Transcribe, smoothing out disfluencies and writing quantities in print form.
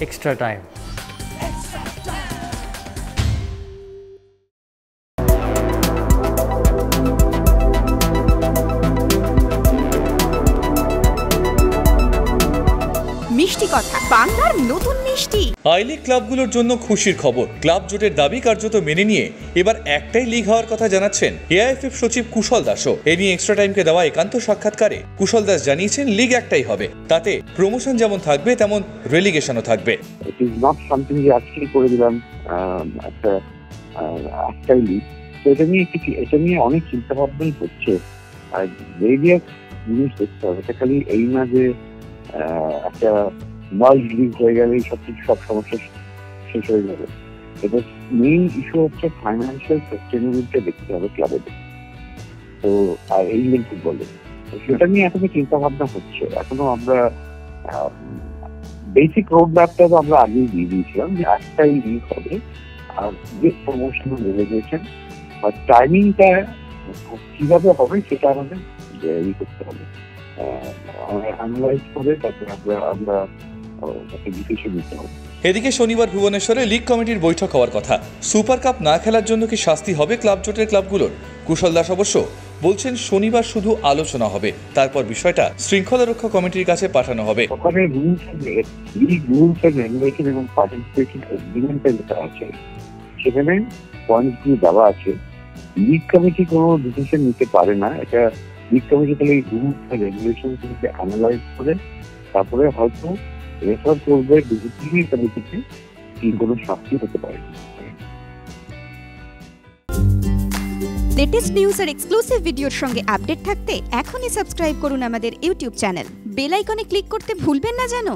Extra time. মিষ্টি কথা, বাংলার নতুন মিষ্টি। আই লিগ ক্লাবগুলোর জন্য খুশির খবর। ক্লাব জোটের দাবি কার্যত মেনে নিয়ে এবার একটাই লিগ হওয়ার কথা জানাচ্ছেন এআইএফএফ সচিব কুশল দাসও। এ নিয়ে এক্সট্রা টাইমকে দেওয়া একান্ত সাক্ষাৎকারে কুশল দাস জানিয়েছেন, লিগ একটাই হবে, তাতে প্রমোশন যেমন থাকবে তেমন রেলিগেশনও থাকবে। ইট ইজ নট সামথিং যে আজকে করে দিলাম একটাই লিগ। তো এটা নিয়ে অনেক চিন্তা ভাবনাই হচ্ছে। আর ভেরিয়াস জিনিস দেখতে হবে। এটা খালি এই না যে একটা মাল্ট লিগ হয়ে গেলে সব সমস্যা শেষ হয়ে যাবে। এটা মেইন ইস্যু হচ্ছে ফাইন্যান্সিয়াল সাস্টেনেবিলিটি দেখতে হবে ক্লাবের। তো আর এই লিগ বলে সেটা নিয়ে এখনো চিন্তা ভাবনা হচ্ছে। এখনো আমরা বেসিক রোড ম্যাপটা তো আমরা আগেই দিয়ে দিয়েছিলাম যে একটাই লিগ হবে, আর যে প্রমোশন রেলিগেশন আর টাইমিংটা কিভাবে হবে সেটা আমাদের করতে হবে, অ্যানালাইজ করে তারপরে আমরা একটা ডিসিশন নিতে হবে। এদিকে শনিবার ভুবনেশ্বরে লিগ কমিটির বৈঠক হওয়ার কথা। সুপার কাপ না খেলার জন্য কি শাস্তি হবে ক্লাব জোটের ক্লাবগুলোর? কুশল দাস অবশ্য বলছেন, শনিবার শুধু আলোচনা হবে, তারপর বিষয়টা শৃঙ্খলা রক্ষা কমিটির কাছে পাঠানো হবে। ওখানে রুলস এন্ড রেগুলেশন এবং পার্টিসিপেশন এগ্রিমেন্টে যেটা আছে সেখানে পয়েন্টগুলো দেওয়া আছে। লিগ কমিটি কোনো ডিসিশন নিতে পারে না। এটা লিগ কমিটি তাহলে এই রুলস এন্ড রেগুলেশন গুলোকে অ্যানালাইজ করে তারপরে হয়তো রেফার করবে ডিসিপ্লিনারি কমিটিতে কি কোনো শাস্তি হতে পারে। লেটেস্ট নিউজ আর এক্সক্লুসিভ ভিডিওর সঙ্গে আপডেট থাকতে এখনই সাবস্ক্রাইব করুন আমাদের ইউটিউব চ্যানেল। বেল আইকনে ক্লিক করতে ভুলবেন না যেন।